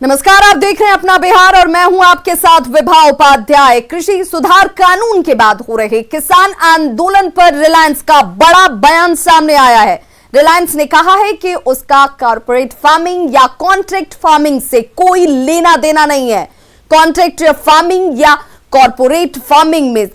नमस्कार, आप देख रहे हैं अपना बिहार और मैं हूं आपके साथ विभा उपाध्याय। कृषि सुधार कानून के बाद हो रहे किसान आंदोलन पर रिलायंस का बड़ा बयान सामने आया है। रिलायंस ने कहा है कि उसका कॉर्पोरेट फार्मिंग या कॉन्ट्रैक्ट फार्मिंग से कोई लेना देना नहीं है। कॉन्ट्रैक्ट फार्मिंग या कॉर्पोरेट फार्मिंग में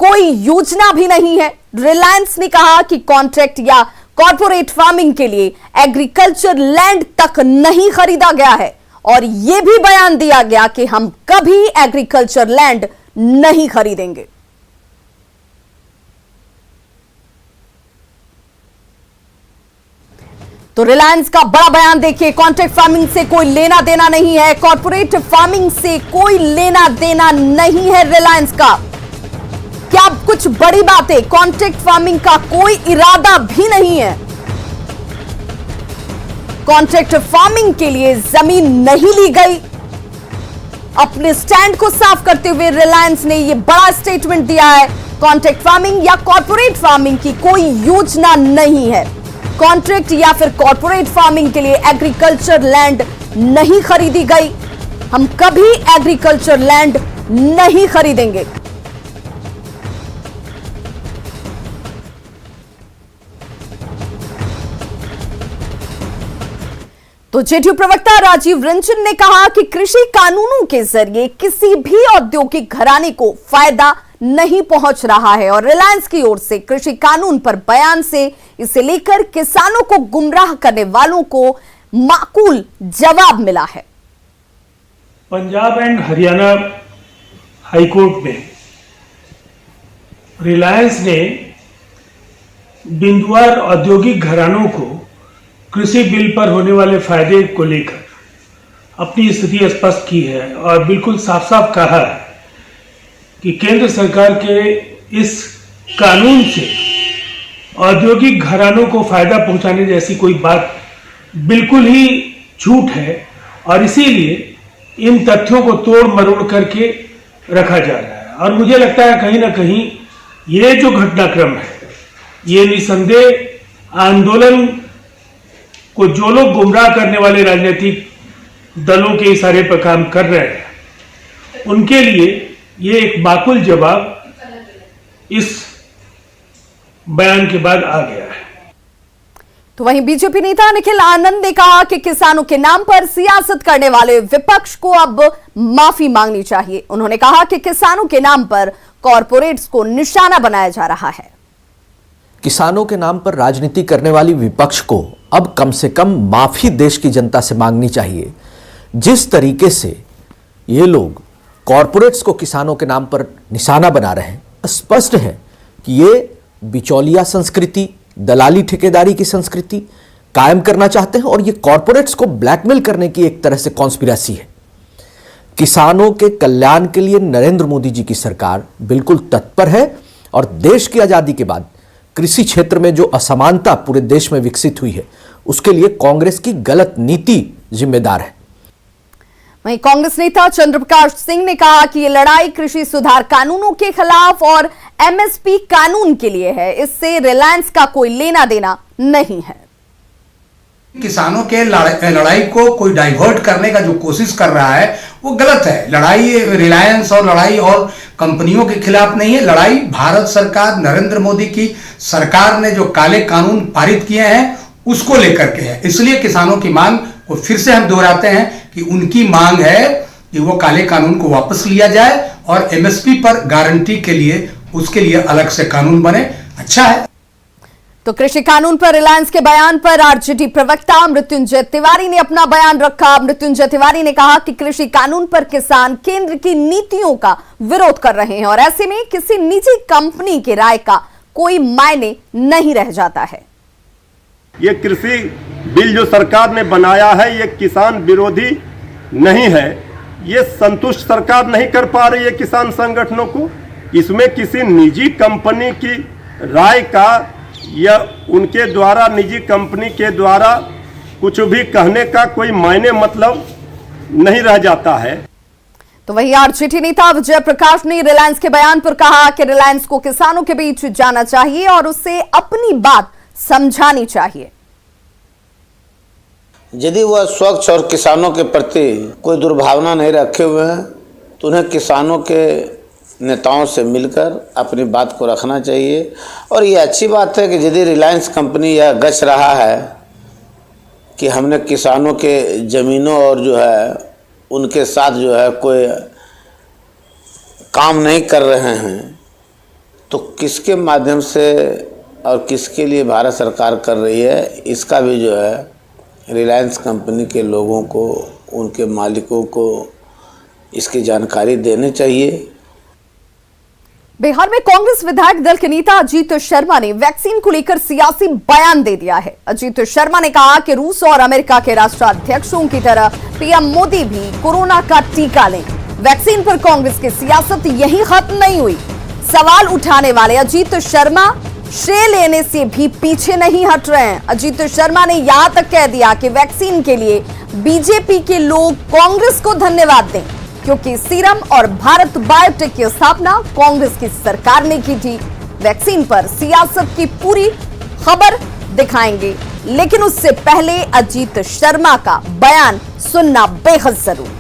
कोई योजना भी नहीं है। रिलायंस ने कहा कि कॉन्ट्रैक्ट या कॉर्पोरेट फार्मिंग के लिए एग्रीकल्चर लैंड तक नहीं खरीदा गया है और यह भी बयान दिया गया कि हम कभी एग्रीकल्चर लैंड नहीं खरीदेंगे। तो रिलायंस का बड़ा बयान देखिए, कॉन्ट्रैक्ट फार्मिंग से कोई लेना देना नहीं है, कॉर्पोरेट फार्मिंग से कोई लेना देना नहीं है रिलायंस का। क्या कुछ बड़ी बात है? कॉन्ट्रैक्ट फार्मिंग का कोई इरादा भी नहीं है। कॉन्ट्रैक्ट फार्मिंग के लिए जमीन नहीं ली गई। अपने स्टैंड को साफ करते हुए रिलायंस ने यह बड़ा स्टेटमेंट दिया है। कॉन्ट्रैक्ट फार्मिंग या कॉर्पोरेट फार्मिंग की कोई योजना नहीं है। कॉन्ट्रैक्ट या फिर कॉर्पोरेट फार्मिंग के लिए एग्रीकल्चर लैंड नहीं खरीदी गई। हम कभी एग्रीकल्चर लैंड नहीं खरीदेंगे। तो जेडीयू प्रवक्ता राजीव रंजन ने कहा कि कृषि कानूनों के जरिए किसी भी औद्योगिक घराने को फायदा नहीं पहुंच रहा है और रिलायंस की ओर से कृषि कानून पर बयान से इसे लेकर किसानों को गुमराह करने वालों को माकूल जवाब मिला है। पंजाब एंड हरियाणा हाईकोर्ट में रिलायंस ने बिंदुवार औद्योगिक घरानों को कृषि बिल पर होने वाले फायदे को लेकर अपनी स्थिति स्पष्ट की है और बिल्कुल साफ साफ कहा है कि केंद्र सरकार के इस कानून से औद्योगिक घरानों को फायदा पहुंचाने जैसी कोई बात बिल्कुल ही झूठ है और इसीलिए इन तथ्यों को तोड़ मरोड़ करके रखा जा रहा है। और मुझे लगता है कहीं ना कहीं ये जो घटनाक्रम है, ये निसंदेह आंदोलन को जो लोग गुमराह करने वाले राजनीतिक दलों के इशारे पर काम कर रहे हैं, उनके लिए ये एक माकूल जवाब इस बयान के बाद आ गया है। तो वहीं बीजेपी नेता निखिल आनंद ने कहा कि किसानों के नाम पर सियासत करने वाले विपक्ष को अब माफी मांगनी चाहिए। उन्होंने कहा कि किसानों के नाम पर कॉरपोरेट्स को निशाना बनाया जा रहा है। किसानों के नाम पर राजनीति करने वाली विपक्ष को अब कम से कम माफी देश की जनता से मांगनी चाहिए। जिस तरीके से ये लोग कॉरपोरेट्स को किसानों के नाम पर निशाना बना रहे हैं, स्पष्ट है कि ये बिचौलिया संस्कृति, दलाली ठेकेदारी की संस्कृति कायम करना चाहते हैं और ये कॉरपोरेट्स को ब्लैकमेल करने की एक तरह से कॉन्स्पिरेसी है। किसानों के कल्याण के लिए नरेंद्र मोदी जी की सरकार बिल्कुल तत्पर है और देश की आजादी के बाद कृषि क्षेत्र में जो असमानता पूरे देश में विकसित हुई है, उसके लिए कांग्रेस की गलत नीति जिम्मेदार है। वहीं कांग्रेस नेता चंद्रप्रकाश सिंह ने कहा कि ये लड़ाई कृषि सुधार कानूनों के खिलाफ और एमएसपी कानून के लिए है। इससे रिलायंस का कोई लेना देना नहीं है। किसानों के लड़ाई को कोई डाइवर्ट करने का जो कोशिश कर रहा है वो गलत है। लड़ाई रिलायंस और लड़ाई और कंपनियों के खिलाफ नहीं है। लड़ाई भारत सरकार, नरेंद्र मोदी की सरकार ने जो काले कानून पारित किए हैं उसको लेकर के है। इसलिए किसानों की मांग को फिर से हम दोहराते हैं कि उनकी मांग है कि वो काले कानून को वापस लिया जाए और एमएसपी पर गारंटी के लिए उसके लिए अलग से कानून बने। अच्छा है। तो कृषि कानून पर रिलायंस के बयान पर आरजेडी प्रवक्ता मृत्युंजय तिवारी ने अपना बयान रखा। मृत्युंजय तिवारी ने कहा कि कृषि कानून पर किसान केंद्र की नीतियों का विरोध कर रहे हैं और ऐसे में किसी निजी कंपनी की राय का कोई मायने नहीं रह जाता है। ये कृषि बिल जो सरकार ने बनाया है ये किसान विरोधी नहीं है। ये संतुष्ट सरकार नहीं कर पा रही है किसान संगठनों को। इसमें किसी निजी कंपनी की राय का या उनके द्वारा, निजी कंपनी के द्वारा कुछ भी कहने का कोई मायने मतलब नहीं रह जाता है। तो वही आरजेडी नेता विजय प्रकाश ने रिलायंस के बयान पर कहा कि रिलायंस को किसानों के बीच जाना चाहिए और उससे अपनी बात समझानी चाहिए। यदि वह स्वच्छ और किसानों के प्रति कोई दुर्भावना नहीं रखे हुए हैं तो उन्हें किसानों के नेताओं से मिलकर अपनी बात को रखना चाहिए। और ये अच्छी बात है कि यदि रिलायंस कंपनी यह गच रहा है कि हमने किसानों के ज़मीनों और जो है उनके साथ जो है कोई काम नहीं कर रहे हैं, तो किसके माध्यम से और किसके लिए भारत सरकार कर रही है, इसका भी जो है रिलायंस कंपनी के लोगों को, उनके मालिकों को इसकी जानकारी देनी चाहिए। बिहार में कांग्रेस विधायक दल के नेता अजीत शर्मा ने वैक्सीन को लेकर सियासी बयान दे दिया है। अजीत शर्मा ने कहा कि रूस और अमेरिका के राष्ट्राध्यक्षों की तरह पीएम मोदी भी कोरोना का टीका लें। वैक्सीन पर कांग्रेस की सियासत यही खत्म नहीं हुई। सवाल उठाने वाले अजीत शर्मा श्रेय लेने से भी पीछे नहीं हट रहे हैं। अजीत शर्मा ने यहां तक कह दिया कि वैक्सीन के लिए बीजेपी के लोग कांग्रेस को धन्यवाद दें, क्योंकि सीरम और भारत बायोटेक की स्थापना कांग्रेस की सरकार ने की थी। वैक्सीन पर सियासत की पूरी खबर दिखाएंगे, लेकिन उससे पहले अजीत शर्मा का बयान सुनना बेहद जरूरी।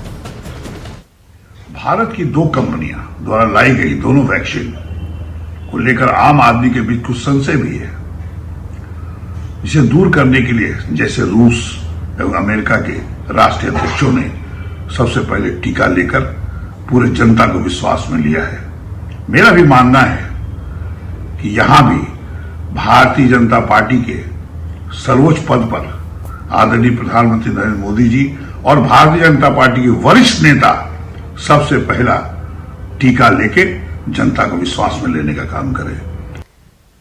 भारत की दो कंपनियां द्वारा लाई गई दोनों वैक्सीन को लेकर आम आदमी के बीच कुछ संशय भी है। इसे दूर करने के लिए जैसे रूस एवं अमेरिका के राष्ट्रीय अध्यक्षों ने सबसे पहले टीका लेकर पूरे जनता को विश्वास में लिया है। मेरा भी मानना है कि यहां भी भारतीय जनता पार्टी के सर्वोच्च पद पर आदरणीय प्रधानमंत्री नरेंद्र मोदी जी और भारतीय जनता पार्टी के वरिष्ठ नेता सबसे पहला टीका लेके जनता को विश्वास में लेने का काम करें।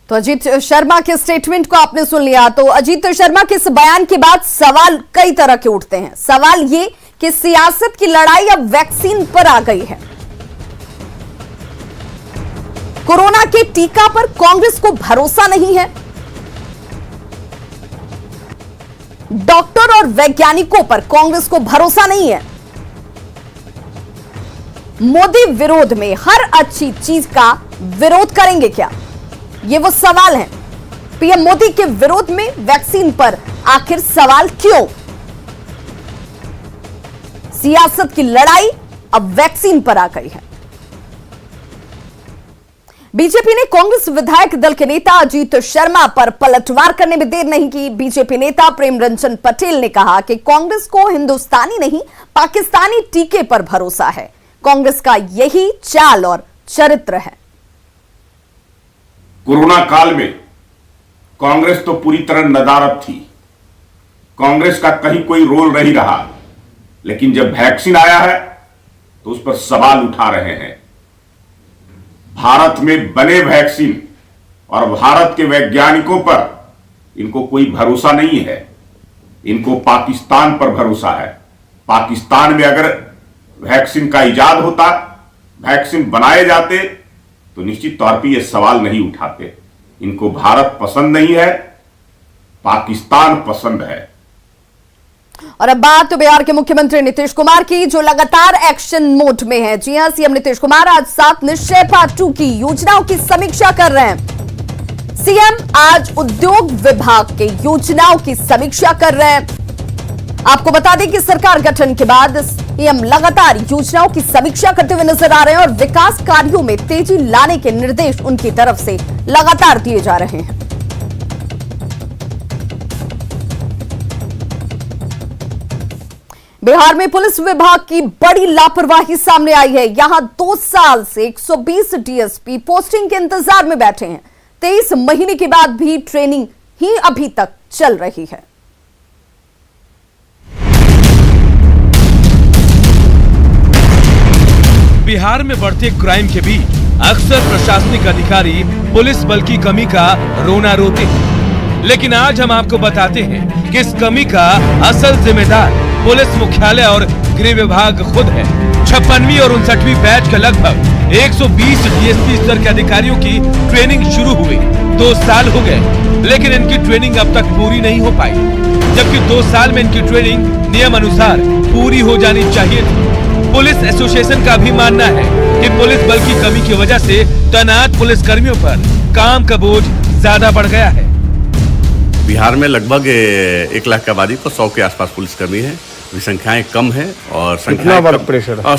तो अजीत शर्मा के स्टेटमेंट को आपने सुन लिया। तो अजीत शर्मा के इस बयान के बाद सवाल कई तरह के उठते हैं। सवाल ये कि सियासत की लड़ाई अब वैक्सीन पर आ गई है। कोरोना के टीका पर कांग्रेस को भरोसा नहीं है। डॉक्टर और वैज्ञानिकों पर कांग्रेस को भरोसा नहीं है। मोदी विरोध में हर अच्छी चीज का विरोध करेंगे क्या? ये वो सवाल है। पीएम मोदी के विरोध में वैक्सीन पर आखिर सवाल क्यों? सियासत की लड़ाई अब वैक्सीन पर आ गई है। बीजेपी ने कांग्रेस विधायक दल के नेता अजीत शर्मा पर पलटवार करने में देर नहीं की। बीजेपी नेता प्रेम रंजन पटेल ने कहा कि कांग्रेस को हिंदुस्तानी नहीं पाकिस्तानी टीके पर भरोसा है। कांग्रेस का यही चाल और चरित्र है। कोरोना काल में कांग्रेस तो पूरी तरह नदारद थी। कांग्रेस का कहीं कोई रोल नहीं रहा, लेकिन जब वैक्सीन आया है तो उस पर सवाल उठा रहे हैं। भारत में बने वैक्सीन और भारत के वैज्ञानिकों पर इनको कोई भरोसा नहीं है। इनको पाकिस्तान पर भरोसा है। पाकिस्तान में अगर वैक्सीन का इजाद होता, वैक्सीन बनाए जाते, तो निश्चित तौर पे ये सवाल नहीं उठाते। इनको भारत पसंद नहीं है, पाकिस्तान पसंद है। और अब बात तो बिहार के मुख्यमंत्री नीतीश कुमार की, जो लगातार एक्शन मोड में है। जी हां, सीएम नीतीश कुमार आज 7 निश्चय पार्ट 2 की योजनाओं की समीक्षा कर रहे हैं। सीएम आज उद्योग विभाग के योजनाओं की समीक्षा कर रहे हैं। आपको बता दें कि सरकार गठन के बाद सीएम लगातार योजनाओं की समीक्षा करते हुए नजर आ रहे हैं और विकास कार्यों में तेजी लाने के निर्देश उनकी तरफ से लगातार दिए जा रहे हैं। बिहार में पुलिस विभाग की बड़ी लापरवाही सामने आई है। यहां 2 साल से 120 डीएसपी पोस्टिंग के इंतजार में बैठे हैं। 23 महीने के बाद भी ट्रेनिंग ही अभी तक चल रही है। बिहार में बढ़ते क्राइम के बीच अक्सर प्रशासनिक अधिकारी पुलिस बल की कमी का रोना रोते हैं, लेकिन आज हम आपको बताते हैं कि इस कमी का असल जिम्मेदार पुलिस मुख्यालय और गृह विभाग खुद है। 56वीं और 59वीं बैच के लगभग 120 डीएसपी स्तर के अधिकारियों की ट्रेनिंग शुरू हुई। 2 साल हो गए, लेकिन इनकी ट्रेनिंग अब तक पूरी नहीं हो पाई, जबकि 2 साल में इनकी ट्रेनिंग नियम अनुसार पूरी हो जानी चाहिए थी। पुलिस एसोसिएशन का भी मानना है कि पुलिस बल की कमी की वजह से तैनात पुलिस कर्मियों पर काम का बोझ ज्यादा बढ़ गया है। बिहार में लगभग 1 लाख की आबादी पर 100 के आसपास पुलिसकर्मी है। संख्याएं कम है और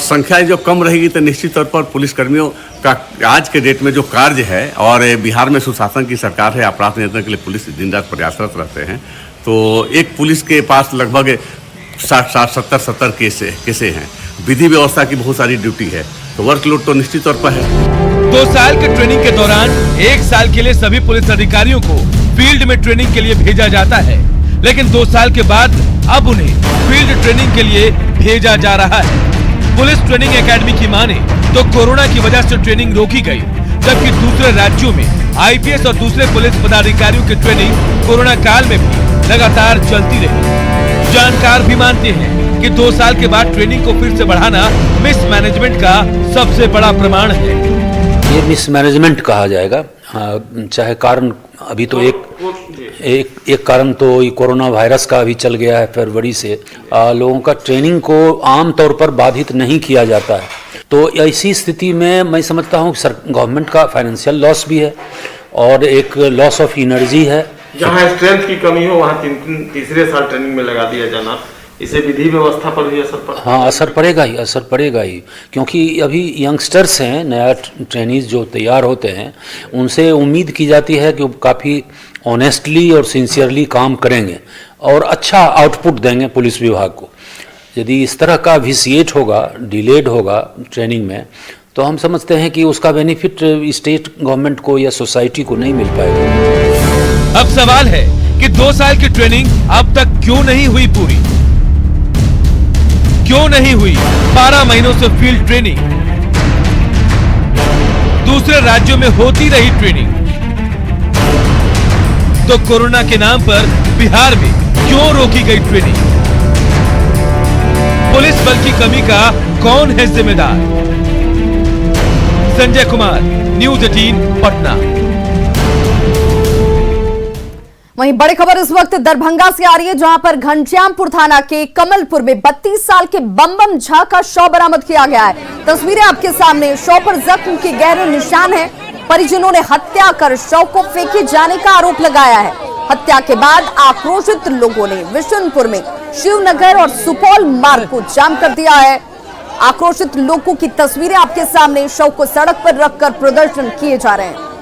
संख्याएं जो कम रहेगी तो निश्चित तौर पर पुलिसकर्मियों का आज के डेट में जो कार्य है, और बिहार में सुशासन की सरकार है, अपराध नियंत्रण के लिए पुलिस दिन रात प्रयासरत रहते हैं, तो एक पुलिस के पास लगभग 60-70 केसे हैं। विधि व्यवस्था की बहुत सारी ड्यूटी है, तो वर्कलोड तो निश्चित तौर पर है। 2 साल के ट्रेनिंग के दौरान 1 साल के लिए सभी पुलिस अधिकारियों को फील्ड में ट्रेनिंग के लिए भेजा जाता है, लेकिन 2 साल के बाद अब उन्हें फील्ड ट्रेनिंग के लिए भेजा जा रहा है। पुलिस ट्रेनिंग एकेडमी की माने तो कोरोना की वजह से ट्रेनिंग रोकी गई, जबकि दूसरे राज्यों में आईपीएस और दूसरे पुलिस पदाधिकारियों की ट्रेनिंग कोरोना काल में भी लगातार चलती रही। जानकार भी मानते हैं कि 2 साल के बाद ट्रेनिंग को फिर से बढ़ाना मिसमैनेजमेंट का सबसे बड़ा प्रमाण है। ये मिसमैनेजमेंट कहा जाएगा, चाहे कारण अभी तो एक कारण तो ये कोरोना वायरस का अभी चल गया है फरवरी से। लोगों का ट्रेनिंग को आम तौर पर बाधित नहीं किया जाता है, तो ऐसी स्थिति में मैं समझता हूँ गवर्नमेंट का फाइनेंशियल लॉस भी है और एक लॉस ऑफ एनर्जी है। जहाँ स्ट्रेंथ की कमी हो वहाँ तीसरे साल ट्रेनिंग में लगा दिया जाना, इसे विधि व्यवस्था पर भी असर पड़ेगा। हाँ, असर पड़ेगा ही, क्योंकि अभी यंगस्टर्स हैं, नया ट्रेनीज जो तैयार होते हैं, उनसे उम्मीद की जाती है कि वो काफ़ी ऑनेस्टली और सिंसियरली काम करेंगे और अच्छा आउटपुट देंगे पुलिस विभाग को। यदि इस तरह का विसिएट होगा, डिलेड होगा ट्रेनिंग में, तो हम समझते हैं कि उसका बेनिफिट स्टेट गवर्नमेंट को या सोसाइटी को नहीं मिल पाएगा। अब सवाल है कि 2 साल की ट्रेनिंग अब तक क्यों नहीं हुई पूरी? क्यों नहीं हुई 12 महीनों से फील्ड ट्रेनिंग? दूसरे राज्यों में होती रही ट्रेनिंग, तो कोरोना के नाम पर बिहार में क्यों रोकी गई ट्रेनिंग? पुलिस बल की कमी का कौन है जिम्मेदार? संजय कुमार, न्यूज़ 18 पटना। वहीं बड़ी खबर इस वक्त दरभंगा से आ रही है, जहां पर घनश्यामपुर थाना के कमलपुर में 32 साल के बम झा का शव बरामद किया गया है। तस्वीरें आपके सामने। शव पर जख्म के गहरे निशान हैं। परिजनों ने हत्या कर शव को फेंके जाने का आरोप लगाया है। हत्या के बाद आक्रोशित लोगों ने विशुनपुर में शिवनगर और सुपौल मार्ग को जाम कर दिया है। आक्रोशित लोगों की तस्वीरें आपके सामने। शव को सड़क पर रखकर प्रदर्शन किए जा रहे हैं।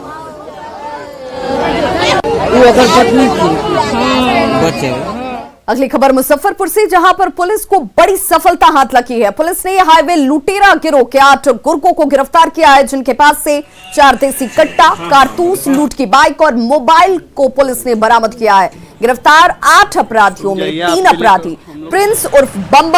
अगली खबर मुजफ्फरपुर से, जहां पर पुलिस को बड़ी सफलता हाथ लगी है। पुलिस ने हाईवे लुटेरा गिरोह के 8 गुर्गों को गिरफ्तार किया है, जिनके पास से 4 देसी कट्टा, कारतूस, लूट की बाइक और मोबाइल को पुलिस ने बरामद किया है। गिरफ्तार 8 अपराधियों में 3 अपराधी प्रिंस उर्फ बम,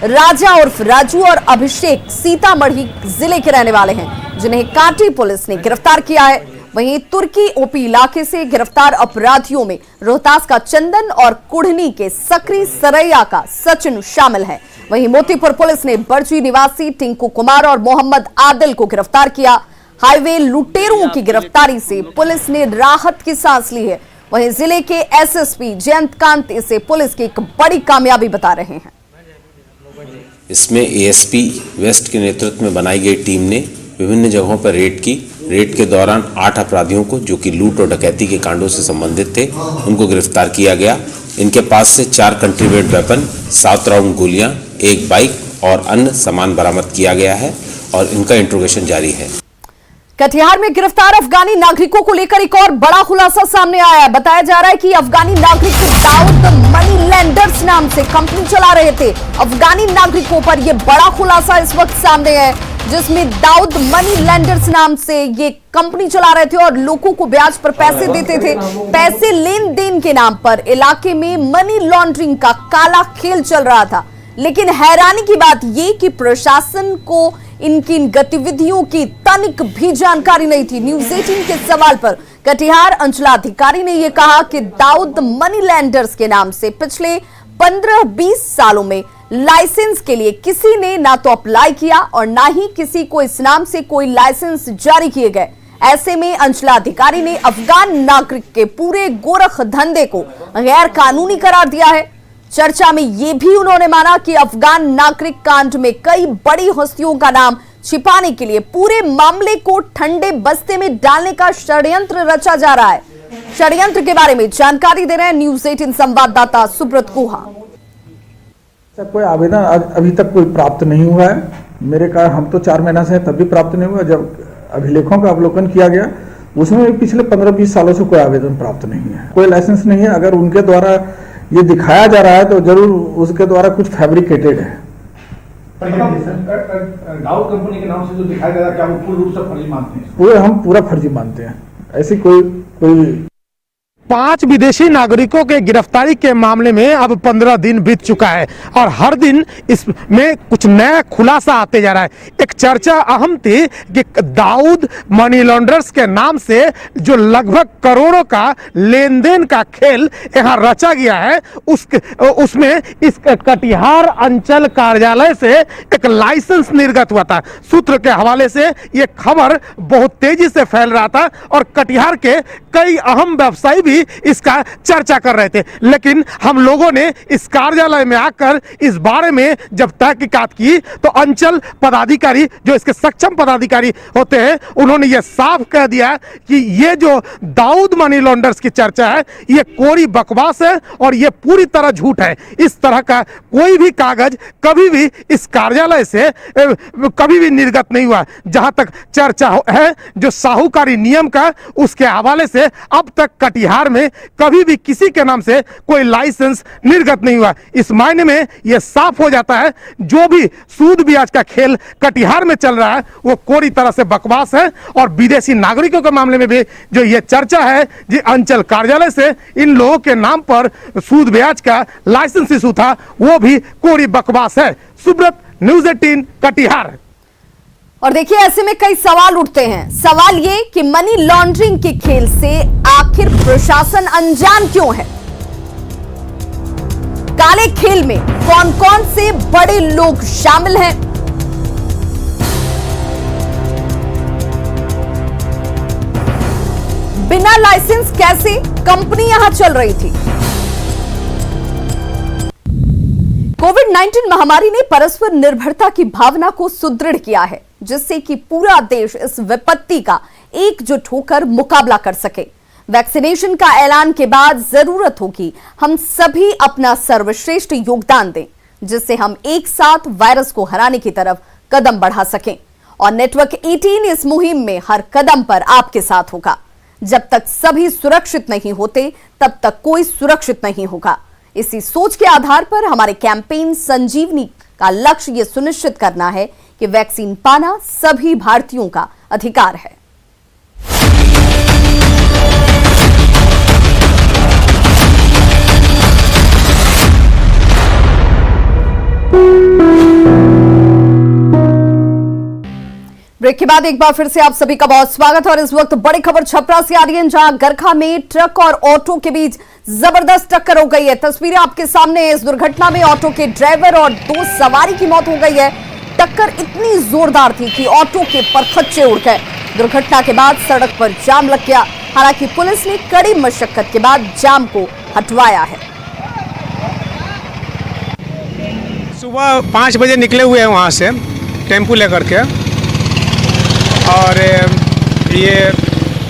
राजा उर्फ राजू और अभिषेक सीतामढ़ी जिले के रहने वाले हैं, जिन्हें कांटी पुलिस ने गिरफ्तार किया है। वहीं तुर्की ओपी इलाके से गिरफ्तार अपराधियों में रोहतास का चंदन और कुढ़नी के सकरी सरैया का सचिन शामिल है। वहीं मोतीपुर पुलिस ने बरजी निवासी टिंकू कुमार और मोहम्मद आदिल को गिरफ्तार किया। हाईवे लुटेरों की गिरफ्तारी से पुलिस ने राहत की सांस ली है। वहीं जिले के एसएसपी जयंत कांत इसे पुलिस की एक बड़ी कामयाबी बता रहे हैं। इसमें एएसपी वेस्ट के नेतृत्व में बनाई गई टीम ने विभिन्न जगहों पर रेड की। रेड के दौरान 8 अपराधियों को, जो कि लूट और डकैती के कांडों से संबंधित थे, उनको गिरफ्तार किया गया। इनके पास से 4 कंट्रीमेड वेपन, 7 राउंड गोलियां, 1 बाइक और अन्य सामान बरामद किया गया है और इनका इंट्रोगेशन जारी है। कटिहार में गिरफ्तार अफगानी नागरिकों को लेकर एक और बड़ा खुलासा सामने आया है। बताया जा रहा है कि अफगानी नागरिक दाऊद मनी लैंडर्स नाम से कंपनी चला रहे थे। अफगानी नागरिकों पर यह बड़ा खुलासा इस वक्त सामने है, जिसमें दाऊद मनी लैंडर्स नाम से ये कंपनी चला रहे थे और लोगों को ब्याज पर पैसे देते थे। पैसे लेन देन के नाम पर इलाके में मनी लॉन्ड्रिंग का काला खेल चल रहा था। लेकिन हैरानी की बात यह कि प्रशासन को इनकी गतिविधियों की तनिक भी जानकारी नहीं थी। न्यूज़ 18 के सवाल पर कटिहार अंचलाधिकारी ने यह कहा कि दाऊद मनी लैंडर्स के नाम से पिछले 15-20 सालों में लाइसेंस के लिए किसी ने ना तो अप्लाई किया और ना ही किसी को इस नाम से कोई लाइसेंस जारी किए गए। ऐसे में अंचलाधिकारी ने अफगान नागरिक के पूरे गोरख धंधे को गैर कानूनी करार दिया है। चर्चा में यह भी उन्होंने माना कि अफगान नागरिक कांड में कई बड़ी हस्तियों का नाम छिपाने के लिए पूरे मामले को ठंडे बस्ते में डालने का षड्यंत्र रचा जा रहा है। षड्यंत्र के बारे में जानकारी दे रहे हैं न्यूज 18 संवाददाता सुब्रत गुहा। कोई आवेदन अभी तक कोई प्राप्त नहीं हुआ है। मेरे कारण हम तो 4 महीना से तब भी प्राप्त नहीं हुआ। जब अभिलेखों का अवलोकन किया गया उसमें पिछले 15-20 सालों से कोई आवेदन प्राप्त नहीं है, कोई लाइसेंस नहीं है। अगर उनके द्वारा ये दिखाया जा रहा है तो जरूर उसके द्वारा कुछ फैब्रिकेटेड है। दाऊद कंपनी के नाम से जो दिखाया जा रहा है, क्या वो पूर्ण रूप से फर्जी मानते हैं? हम पूरा फर्जी मानते हैं। ऐसी कोई 5 विदेशी नागरिकों के गिरफ्तारी के मामले में अब 15 दिन बीत चुका है और हर दिन इसमें कुछ नया खुलासा आते जा रहा है। एक चर्चा अहम थी कि दाऊद मनी लॉन्ड्रर्स के नाम से जो लगभग करोड़ों का लेन देन का खेल यहाँ रचा गया है, उसमें इस कटिहार अंचल कार्यालय से एक लाइसेंस निर्गत हुआ था। सूत्र के हवाले से ये खबर बहुत तेजी से फैल रहा था और कटिहार के कई अहम व्यवसायी भी इसका चर्चा कर रहे थे। लेकिन हम लोगों ने इस कार्यालय में आकर इस बारे में जब तहकीकात की तो अंचल पदाधिकारी, जो इसके सक्षम पदाधिकारी होते हैं, उन्होंने यह साफ कह दिया कि ये जो दाऊद मनी लॉन्डर्स की चर्चा है ये कोरी बकवास है और ये पूरी तरह झूठ है। इस तरह का कोई भी कागज कभी भी इस कार्यालय से कभी भी निर्गत नहीं हुआ। जहां तक चर्चा है जो साहूकारी नियम का, उसके हवाले से अब तक कटिहार में कभी भी किसी के नाम से कोई लाइसेंस निर्गत नहीं हुआ। इस मायने में यह साफ हो जाता है जो भी सूद ब्याज का खेल कटिहार में चल रहा है वो कोरी तरह से बकवास है। और विदेशी नागरिकों के मामले में भी जो यह चर्चा है कि अंचल कार्यालय से इन लोगों के नाम पर सूद ब्याज का लाइसेंस इशू था, वो भी कोरी बकवास है। सुब्रत, न्यूज 18 कटिहार। और देखिए, ऐसे में कई सवाल उठते हैं। सवाल ये कि मनी लॉन्ड्रिंग के खेल से आखिर प्रशासन अनजान क्यों है? काले खेल में कौन कौन से बड़े लोग शामिल हैं? बिना लाइसेंस कैसे कंपनी यहां चल रही थी? कोविड-19 महामारी ने परस्पर निर्भरता की भावना को सुदृढ़ किया है, जिससे कि पूरा देश इस विपत्ति का एकजुट होकर मुकाबला कर सके। वैक्सीनेशन का ऐलान के बाद जरूरत होगी हम सभी अपना सर्वश्रेष्ठ योगदान दें, जिससे हम एक साथ वायरस को हराने की तरफ कदम बढ़ा सकें। और नेटवर्क 18 इस मुहिम में हर कदम पर आपके साथ होगा। जब तक सभी सुरक्षित नहीं होते तब तक कोई सुरक्षित नहीं होगा। इसी सोच के आधार पर हमारे कैंपेन संजीवनी का लक्ष्य यह सुनिश्चित करना है कि वैक्सीन पाना सभी भारतीयों का अधिकार है। ब्रेक के बाद एक बार फिर से आप सभी का बहुत स्वागत है। और इस वक्त बड़ी खबर छपरा से आ रही है, जहां गरखा में ट्रक और ऑटो के बीच जबरदस्त टक्कर हो गई है। तस्वीरें आपके सामने। इस दुर्घटना में ऑटो के ड्राइवर और 2 सवारी की मौत हो गई है। टक्कर इतनी जोरदार थी कि ऑटो के परखच्चे उड़ गए। दुर्घटना के बाद सड़क पर जाम लग गया। हालांकि पुलिस ने कड़ी मशक्कत के बाद जाम को हटवाया है। सुबह 5 बजे निकले हुए हैं वहां से टेम्पू लेकर के, और ये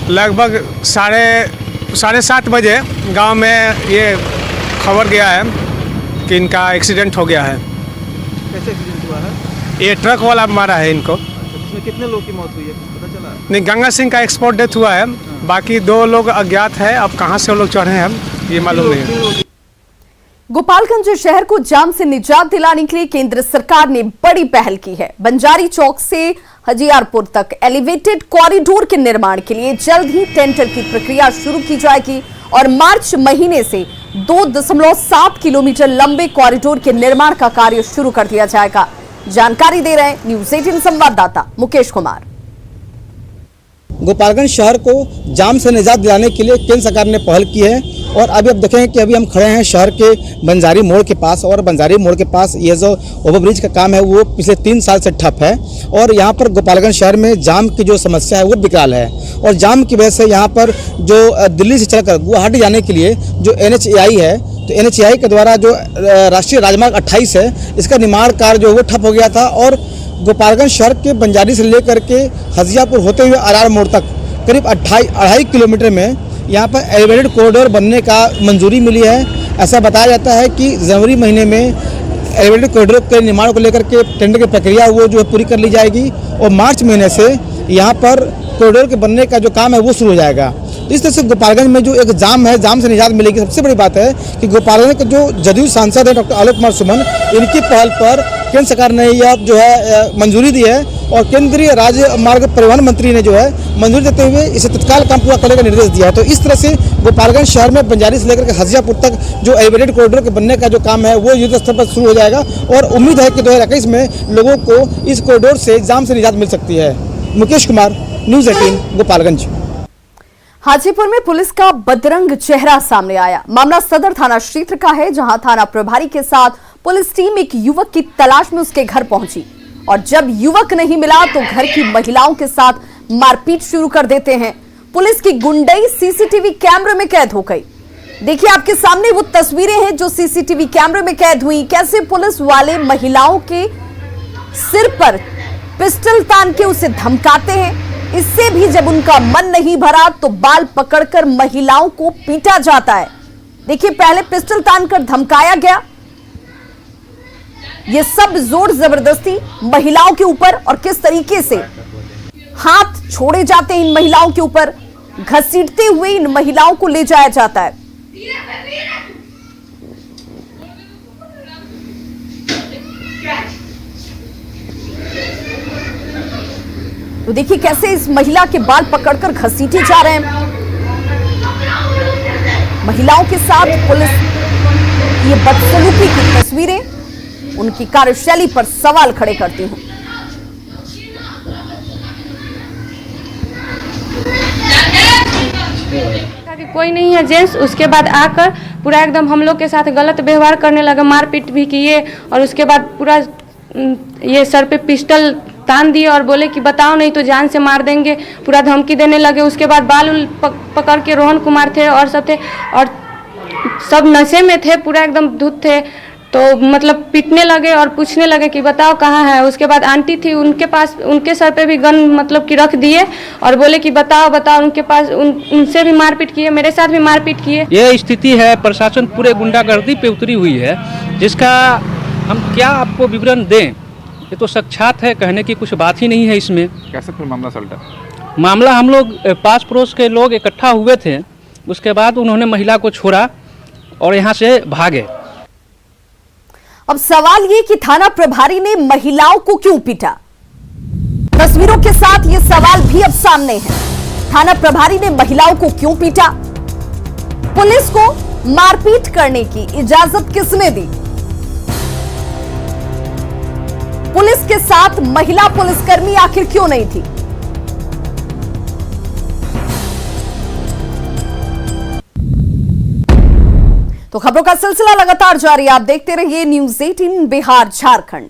लगभग साढ़े 7 बजे गांव में ये खबर गया है कि इनका एक्सीडेंट हो गया है। कैसे एक्सीडेंट हुआ है? ये ट्रक वाला मारा है इनको। इसमें कितने लोग की मौत हुई है, पता चला? नहीं, गंगा सिंह का एक्सपोर्ट डेथ हुआ है। बाकी 2 लोग अज्ञात है। अब कहाँ से वो लोग चढ़े हैं ये मालूम नहीं है। गोपालगंज शहर को जाम से निजात दिलाने के लिए केंद्र सरकार ने बड़ी पहल की है। बंजारी चौक से हजियारपुर तक एलिवेटेड कॉरिडोर के निर्माण के लिए जल्द ही टेंडर की प्रक्रिया शुरू की जाएगी और मार्च महीने से 2.7 किलोमीटर लंबे कॉरिडोर के निर्माण का कार्य शुरू कर दिया जाएगा। जानकारी दे रहे हैं न्यूज 18 संवाददाता मुकेश कुमार। गोपालगंज शहर को जाम से निजात दिलाने के लिए केंद्र सरकार ने पहल की है। और अभी आप देखें कि अभी हम खड़े हैं शहर के बंजारी मोड़ के पास, और बंजारी मोड़ के पास ये जो ओवरब्रिज का काम है वो पिछले 3 साल से ठप है। और यहाँ पर गोपालगंज शहर में जाम की जो समस्या है वो विकराल है। और जाम की वजह से यहाँ पर जो दिल्ली से चलकर गुवाहाटी जाने के लिए जो NHAI है, तो NHAI के द्वारा जो राष्ट्रीय राजमार्ग 28 है, इसका निर्माण कार्य जो है वो ठप हो गया था। और गोपालगंज शहर के बंजारी से लेकर के हजियापुर होते हुए आर मोड़ तक करीब 2.5 किलोमीटर में यहाँ पर एलिवेटेड कॉरिडोर बनने का मंजूरी मिली है। ऐसा बताया जाता है कि जनवरी महीने में एलिवेटेड कॉरिडोर के निर्माण को लेकर के टेंडर की प्रक्रिया वो जो है पूरी कर ली जाएगी और मार्च महीने से यहाँ पर कॉरिडोर के बनने का जो काम है वो शुरू हो जाएगा। तो इस तरह से गोपालगंज में जो एक जाम है, जाम से निजात मिलेगी। सबसे बड़ी बात है कि गोपालगंज के जो जदयू सांसद हैं डॉक्टर आलोक कुमार सुमन, इनकी पहल पर केंद्र सरकार ने यह जो है मंजूरी दी है और केंद्रीय राज्य मार्ग परिवहन मंत्री ने जो है मंजूरी देते हुए इसे तत्काल काम पूरा करने का निर्देश दिया है। तो इस तरह से गोपालगंज शहर में बंजारी से लेकर के हजियापुर तक जो एलिवेटेड कॉरिडोर के बनने का जो काम है वो युद्ध स्तर पर शुरू हो जाएगा और उम्मीद है कि 2021 में लोगों को इस कॉरिडोर से जाम से निजात मिल सकती है। मुकेश कुमार, न्यूज़ 18, गोपालगंज। हाजीपुर में पुलिस का बदरंग चेहरा सामने आया। मामला सदर थाना क्षेत्र का है, जहां थाना प्रभारी के साथ पुलिस टीम एक युवक की तलाश में उसके घर पहुंची और जब युवक नहीं मिला तो घर की महिलाओं के साथ मारपीट शुरू कर देते हैं। पुलिस की गुंडई सीसीटीवी कैमरे में कैद हो गई। देखिए आपके सामने वो तस्वीरें हैं जो सीसीटीवी कैमरे में कैद हुई। कैसे पुलिस वाले महिलाओं के सिर पर पिस्टल तान के उसे धमकाते हैं। इससे भी जब उनका मन नहीं भरा तो बाल पकड़कर महिलाओं को पीटा जाता है। देखिए पहले पिस्टल तानकर धमकाया गया, ये सब जोर जबरदस्ती महिलाओं के ऊपर और किस तरीके से हाथ छोड़े जाते हैं इन महिलाओं के ऊपर, घसीटते हुए इन महिलाओं को ले जाया जाता है। तो देखिए कैसे इस महिला के बाल पकड़कर घसीटे जा रहे हैं। महिलाओं के साथ पुलिस की ये बदसलूकी की तस्वीरें उनकी कार्यशैली पर सवाल खड़े करती हैं। कोई नहीं है जेंट्स, उसके बाद आकर पूरा एकदम हम लोग के साथ गलत व्यवहार करने लगे, मारपीट भी किए और उसके बाद पूरा ये सर पे पिस्टल तान दिए और बोले कि बताओ नहीं तो जान से मार देंगे, पूरा धमकी देने लगे। उसके बाद बाल पकड़ के रोहन कुमार थे और सब थे और सब नशे में थे, पूरा एकदम धुत थे, तो मतलब पीटने लगे और पूछने लगे कि बताओ कहाँ है। उसके बाद आंटी थी उनके पास, उनके सर पे भी गन मतलब कि रख दिए और बोले कि बताओ बताओ। उनके पास उनसे भी मारपीट किए, मेरे साथ भी मारपीट किए। ये स्थिति है, प्रशासन पूरे गुंडागर्दी पे उतरी हुई है, जिसका हम क्या आपको विवरण दें। ये तो साक्षात है, कहने की कुछ बात ही नहीं है इसमें। कैसे फिर मामला सलटा? मामला हम लोग पास पड़ोस के लोग इकट्ठा हुए थे, उसके बाद उन्होंने महिला को छोड़ा और यहाँ से भागे। अब सवाल ये कि थाना प्रभारी ने महिलाओं को क्यों पीटा। तस्वीरों के साथ ये सवाल भी अब सामने है। थाना प्रभारी ने महिलाओं को क्यों पीटा? पुलिस को मारपीट करने की इजाजत किसने दी? पुलिस के साथ महिला पुलिसकर्मी आखिर क्यों नहीं थी? तो खबरों का सिलसिला लगातार जारी, आप देखते रहिए न्यूज़ 18 बिहार झारखंड।